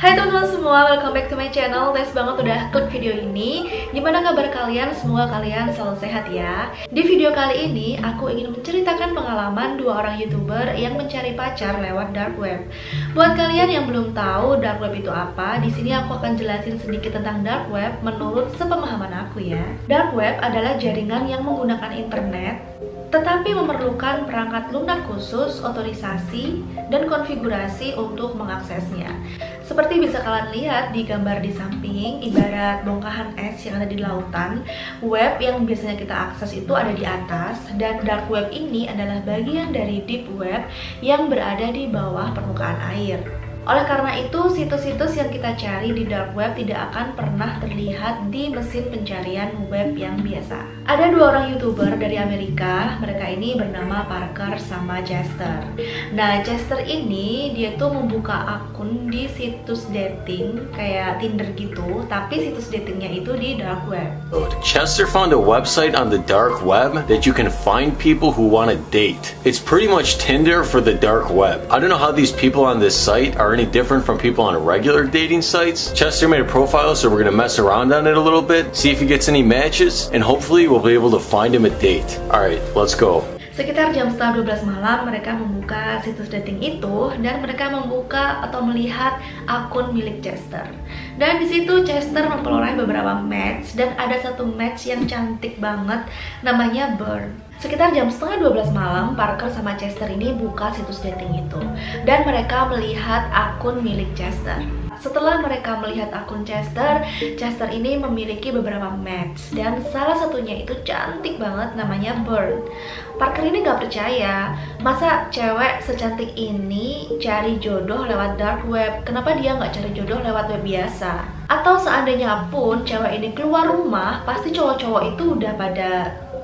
Hai teman-teman semua, welcome back to my channel. Thanks banget udah klik video ini. Gimana kabar kalian? Semoga kalian selalu sehat ya. Di video kali ini, aku ingin menceritakan pengalaman dua orang YouTuber yang mencari pacar lewat dark web. Buat kalian yang belum tahu dark web itu apa, di sini aku akan jelasin sedikit tentang dark web menurut sepemahaman aku ya. Dark web adalah jaringan yang menggunakan internet, tetapi memerlukan perangkat lunak khusus, otorisasi, dan konfigurasi untuk mengaksesnya. Seperti bisa kalian lihat di gambar di samping, ibarat bongkahan es yang ada di lautan, web yang biasanya kita akses itu ada di atas, dan dark web ini adalah bagian dari deep web yang berada di bawah permukaan air. Oleh karena itu, situs-situs yang kita cari di dark web tidak akan pernah terlihat di mesin pencarian web yang biasa. Ada dua orang YouTuber dari Amerika, mereka ini bernama Parker sama Chester. Nah, Chester ini dia tuh membuka akun di situs dating kayak Tinder gitu, tapi situs datingnya itu di dark web. Chester found a website on the dark web that you can find people who want to date. It's pretty much Tinder for the dark web. I don't know how these people on this site are any different from people on regular dating sites. Chester made a profile, so we're gonna mess around on it a little bit, see if he gets any matches, and hopefully we'll be able to find him a date. Alright, let's go. Sekitar jam setengah 12 malam mereka membuka situs dating itu dan mereka membuka atau melihat akun milik Chester. Dan di situ Chester memperoleh beberapa match dan ada satu match yang cantik banget namanya Burn. Sekitar jam setengah 12 malam Parker sama Chester ini buka situs dating itu dan mereka melihat akun milik Chester. Setelah mereka melihat akun Chester, Chester ini memiliki beberapa match dan salah satunya itu cantik banget namanya Burn. Parker ini gak percaya, masa cewek secantik ini cari jodoh lewat dark web, kenapa dia gak cari jodoh lewat web biasa? Atau seandainya pun cewek ini keluar rumah, pasti cowok-cowok itu udah pada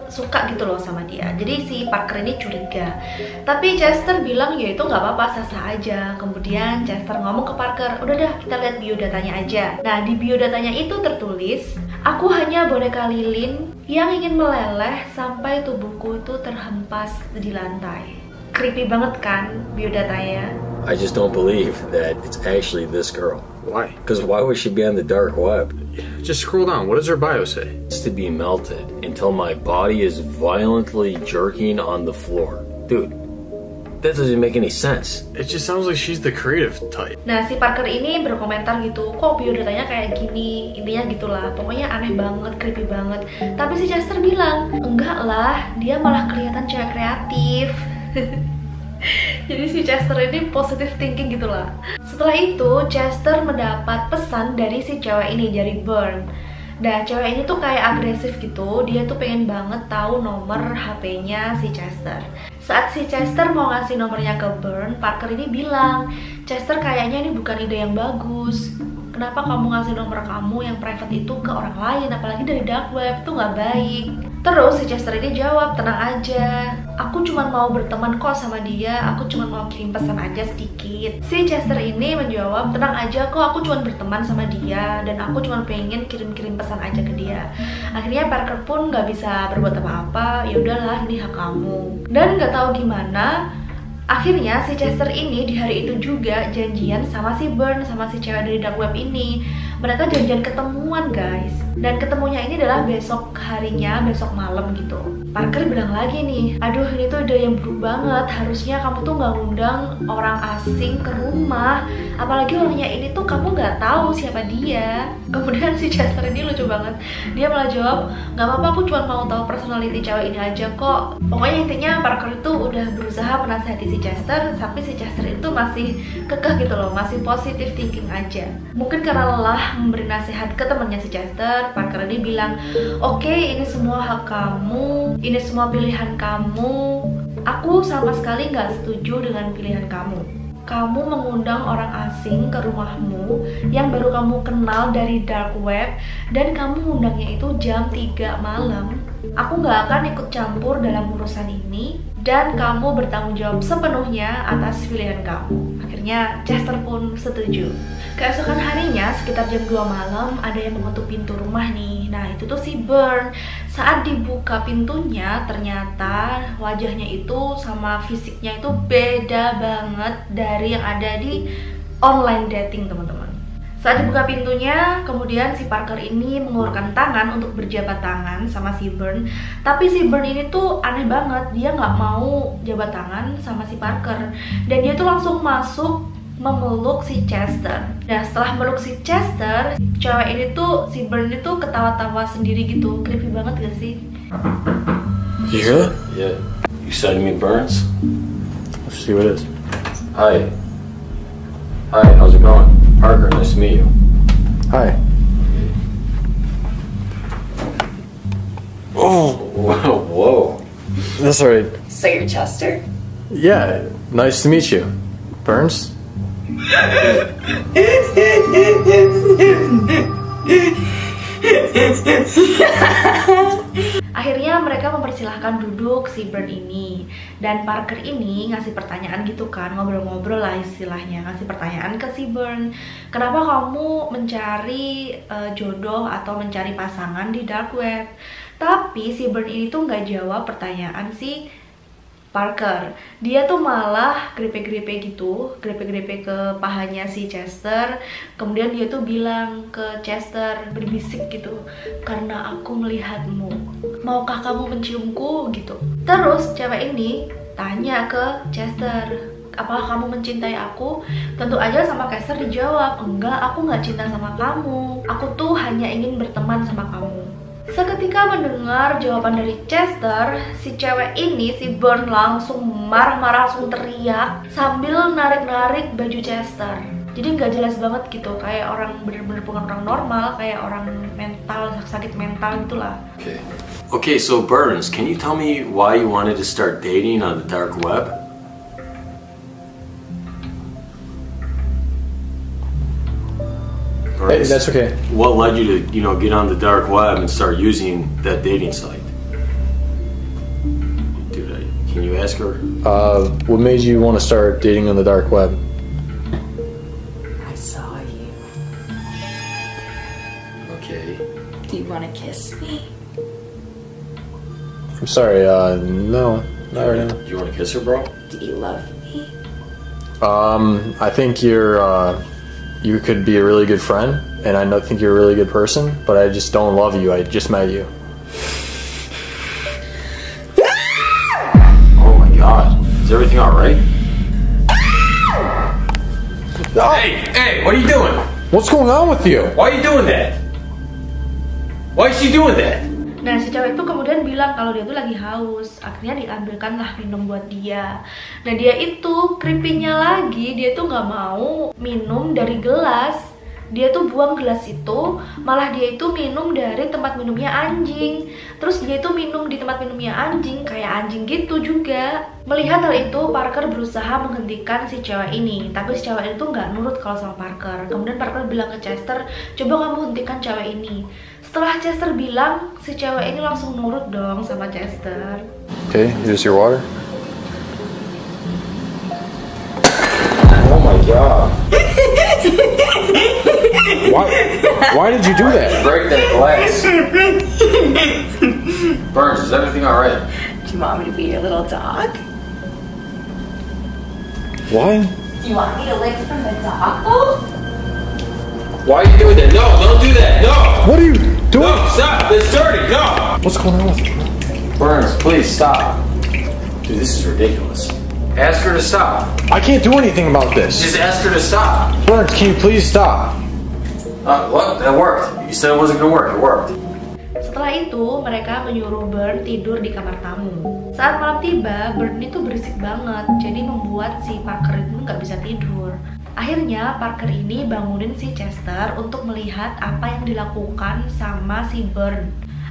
suka gitu loh sama dia. Jadi si Parker ini curiga. Tapi Chester bilang ya itu nggak apa-apa, sah-sah aja. Kemudian Chester ngomong ke Parker, udah dah kita lihat biodatanya aja. Nah di biodatanya itu tertulis, aku hanya boneka lilin yang ingin meleleh sampai tubuhku itu terhempas di lantai. Creepy banget kan biodatanya? I just don't believe that it's actually this girl. Why? Because why would she be on the dark web? Just scroll down. What does her bio say? It's to be melted until my body is violently jerking on the floor. Dude, that doesn't make any sense. It just sounds like she's the creative type. Nah si Parker ini berkomentar gitu, kok biodatanya kayak gini, intinya gitulah, pokoknya aneh banget, creepy banget. Tapi si Chester bilang, enggak lah, dia malah kelihatan cewek kreatif. Jadi si Chester ini positive thinking gitulah. Setelah itu Chester mendapat pesan dari si cewek ini, dari Burn. Nah cewek ini tuh kayak agresif gitu, dia tuh pengen banget tahu nomor HP-nya si Chester. Saat si Chester mau ngasih nomornya ke Burn, Parker ini bilang, Chester kayaknya ini bukan ide yang bagus. Kenapa kamu ngasih nomor kamu yang private itu ke orang lain, apalagi dari dark web, itu nggak baik. Terus si Chester ini jawab, tenang aja, aku cuma mau berteman kok sama dia, aku cuma mau kirim pesan aja sedikit. Si Chester ini menjawab, tenang aja kok, aku cuma berteman sama dia dan aku cuma pengen kirim-kirim pesan aja ke dia. Akhirnya Parker pun nggak bisa berbuat apa-apa, ya udahlah ini hak kamu. Dan nggak tahu gimana, akhirnya si Chester ini di hari itu juga janjian sama si Burn, sama si cewek dari dark web ini. Mereka janjian ketemuan guys. Dan ketemunya ini adalah besok harinya, besok malam gitu. Parker bilang lagi nih, aduh ini tuh ide yang buruk banget, harusnya kamu tuh nggak ngundang orang asing ke rumah, apalagi orangnya ini tuh kamu nggak tahu siapa dia. Kemudian si Chester ini lucu banget, dia malah jawab, nggak apa-apa, aku cuma mau tahu personality cewek ini aja kok. Pokoknya intinya Parker itu udah berusaha menasihati si Chester, tapi si Chester itu masih kekeh gitu loh, masih positive thinking aja. Mungkin karena lelah memberi nasihat ke temannya si Chester, Parker ini bilang, oke, ini semua hak kamu, ini semua pilihan kamu. Aku sama sekali nggak setuju dengan pilihan kamu. Kamu mengundang orang asing ke rumahmu yang baru kamu kenal dari dark web dan kamu ngundangnya itu jam 3 malam. Aku nggak akan ikut campur dalam urusan ini dan kamu bertanggung jawab sepenuhnya atas pilihan kamu. Akhirnya Chester pun setuju. Keesokan harinya sekitar jam 2 malam ada yang mengetuk pintu rumah nih. Nah itu tuh si Burn. Saat dibuka pintunya ternyata wajahnya itu sama fisiknya itu beda banget dari yang ada di online dating teman-teman. Saat dibuka pintunya, kemudian si Parker ini mengulurkan tangan untuk berjabat tangan sama si Burn. Tapi si Burn ini tuh aneh banget, dia nggak mau jabat tangan sama si Parker. Dan dia tuh langsung masuk memeluk si Chester. Nah, setelah meluk si Chester, cewek ini tuh, si Burn itu ketawa-tawa sendiri gitu. Creepy banget gak sih? You hear that? Yeah. You sending me Burns? Let's see what it is. Hi. Hi, how's it going? Parker, nice to meet you. Hi. Oh, Whoa, whoa. that's alright. So you're Chester? Yeah, nice to meet you. Burns? Akhirnya mereka mempersilahkan duduk si Burn ini. Dan Parker ini ngasih pertanyaan gitu kan, ngobrol-ngobrol lah istilahnya. Ngasih pertanyaan ke si Burn, kenapa kamu mencari jodoh atau mencari pasangan di dark web? Tapi si Burn ini tuh nggak jawab pertanyaan si Parker. Dia tuh malah grepe-grepe gitu, grepe-grepe ke pahanya si Chester. Kemudian dia tuh bilang ke Chester, berbisik gitu, karena aku melihatmu, maukah kamu menciumku gitu. Terus cewek ini tanya ke Chester, apakah kamu mencintai aku? Tentu aja sama Chester dijawab, enggak, aku nggak cinta sama kamu, aku tuh hanya ingin berteman sama kamu. Seketika mendengar jawaban dari Chester, si cewek ini, si Burn, langsung marah-marah, langsung teriak sambil narik-narik baju Chester. Jadi nggak jelas banget gitu, kayak orang bener-bener bukan orang normal, kayak orang mental, sakit mental gitulah. Okay, so Burns, can you tell me why you wanted to start dating on the dark web? Hey, that's okay. What led you to, get on the dark web and start using that dating site? Dude, can you ask her? What made you want to start dating on the dark web? I saw you. Okay. Do you want to kiss me? I'm sorry, no, not right now. Do you want to kiss her, bro? Do you love me? I think you could be a really good friend, and I think you're a really good person, but I just don't love you. I just met you. Oh my god. Is everything alright? Hey, what are you doing? What's going on with you? Why are you doing that? Why is she doing that? Nah, si cewek itu kemudian bilang kalau dia tuh lagi haus. Akhirnya diambilkanlah minum buat dia. Nah, dia itu creepy-nya lagi, dia tuh nggak mau minum dari gelas. Dia tuh buang gelas itu, malah dia itu minum dari tempat minumnya anjing. Terus dia itu minum di tempat minumnya anjing, kayak anjing gitu juga. Melihat hal itu, Parker berusaha menghentikan si cewek ini. Tapi si cewek itu nggak nurut kalau sama Parker. Kemudian Parker bilang ke Chester, coba kamu hentikan cewek ini. Setelah Chester bilang, si cewek ini langsung nurut dong sama Chester. Okay, here's your water. Oh my god. Why did you do that? Break that glass. Burns, is everything alright? Do you want me to be your little dog? Why? Do you want me to lick from the dog bowl? Why are you doing that? No, don't do that. No! What are you doing? No, stop! It's dirty! No! What's going on with you? Burns, please stop. Dude, this is ridiculous. Ask her to stop. I can't do anything about this. Just ask her to stop. Burns, can you please stop? What? That worked. You said it wasn't gonna work. It worked. Setelah itu, mereka menyuruh Burn tidur di kamar tamu. Saat malam tiba, Burn itu berisik banget, jadi membuat si Parker itu nggak bisa tidur. Akhirnya, Parker ini bangunin si Chester untuk melihat apa yang dilakukan sama si Burn.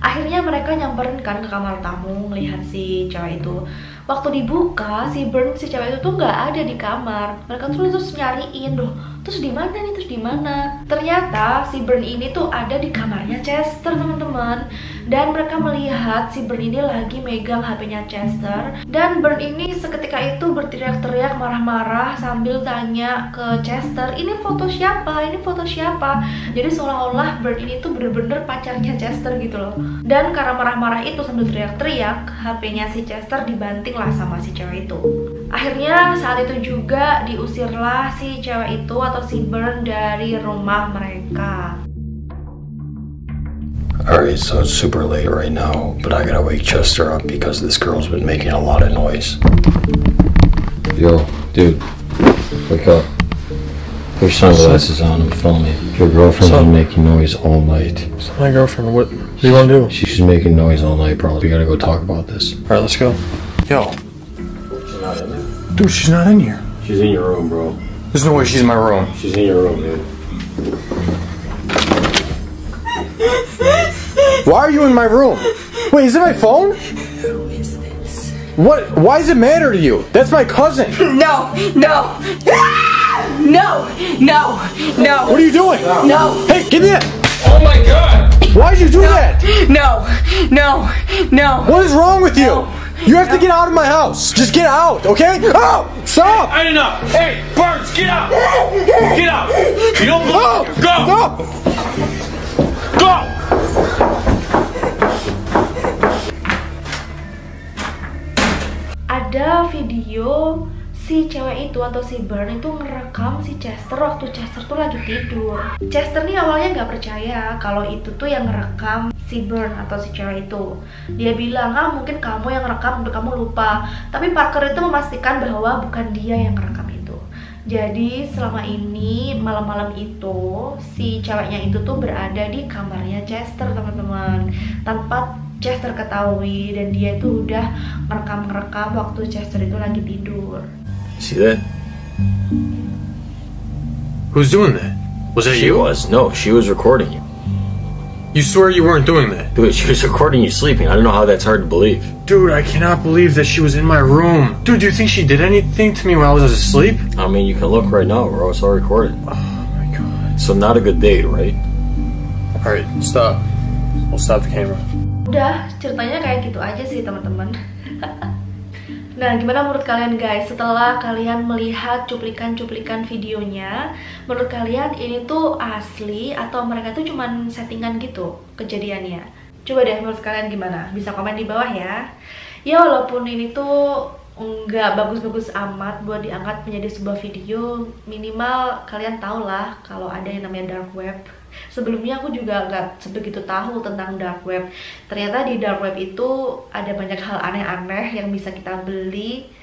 Akhirnya mereka nyamperin kan ke kamar tamu melihat si cewek itu. Waktu dibuka, si Burn, si cewek itu tuh nggak ada di kamar. Mereka terus nyariin, loh, terus di mana nih, terus di mana? Ternyata si Burn ini tuh ada di kamarnya Chester, teman-teman. Dan mereka melihat si Burn ini lagi megang HP-nya Chester. Dan Burn ini seketika itu berteriak-teriak marah-marah sambil tanya ke Chester, ini foto siapa? Ini foto siapa? Jadi seolah-olah Burn ini tuh bener-bener pacarnya Chester gitu loh. Dan karena marah-marah itu sambil teriak-teriak, HP-nya si Chester dibanting lah sama si cewek itu. Akhirnya saat itu juga diusirlah si cewek itu atau si Burn dari rumah mereka. Alright, so it's super late right now, but I gotta wake Chester up because this girl's been making a lot of noise. Yo, dude, wake up. Put your sunglasses on and filming. Your girlfriend's been making noise all night. It's not my girlfriend. What do you want to do? She's making noise all night, bro. We gotta go talk about this. Alright, let's go. Yo. She's not in there? Dude, she's not in here. She's in your room, bro. There's no way she's in my room. She's in your room, dude. Why are you in my room? Wait, is it my phone? Who is this? What? Why does it matter to you? That's my cousin. No! No! Ah! No! No! No! What are you doing? No! Hey, give me that. Oh my god! Why'd you do that? No! No! No! What is wrong with you? You have to get out of my house. Just get out, okay? Oh! Stop! I enough! Hey, Burns, get out! Get out! You don't belong here. Go! Go! Ada video si cewek itu atau si Burn itu ngerekam si Chester waktu Chester tuh lagi tidur. Chester nih awalnya nggak percaya kalau itu tuh yang ngerekam si Burn atau si cewek itu. Dia bilang, mungkin kamu yang ngerekam, kamu lupa. Tapi Parker itu memastikan bahwa bukan dia yang ngerekam itu. Jadi selama ini malam-malam itu si ceweknya itu tuh berada di kamarnya Chester, teman-teman, tanpa Chester ketahui, dan dia itu udah ngerekam waktu Chester itu lagi tidur. See that? Who's doing that? Was that She you? was. No, she was recording you. You swear you weren't doing that? Dude, she was recording you sleeping. I don't know how that's hard to believe. Dude, I cannot believe that she was in my room. Dude, do you think she did anything to me while I was asleep? I mean, you can look right now, bro. It's all recorded. Oh my god. So not a good date, right? Alright, stop. We'll stop the camera. Udah, ceritanya kayak gitu aja sih, teman-teman. Nah, gimana menurut kalian guys? Setelah kalian melihat cuplikan-cuplikan videonya, menurut kalian ini tuh asli atau mereka tuh cuman settingan gitu kejadiannya? Coba deh menurut kalian gimana? Bisa komen di bawah ya. Ya walaupun ini tuh nggak bagus-bagus amat buat diangkat menjadi sebuah video, minimal kalian tau lah kalau ada yang namanya dark web. Sebelumnya aku juga nggak sebegitu tahu tentang dark web. Ternyata di dark web itu ada banyak hal aneh-aneh yang bisa kita beli.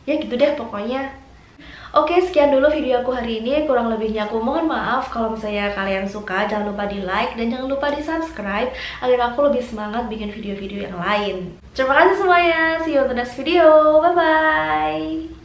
Ya gitu deh pokoknya. Oke, sekian dulu video aku hari ini. Kurang lebihnya aku mohon maaf. Kalau misalnya kalian suka, jangan lupa di like dan jangan lupa di subscribe agar aku lebih semangat bikin video-video yang lain. Terima kasih semuanya. See you on the next video. Bye bye.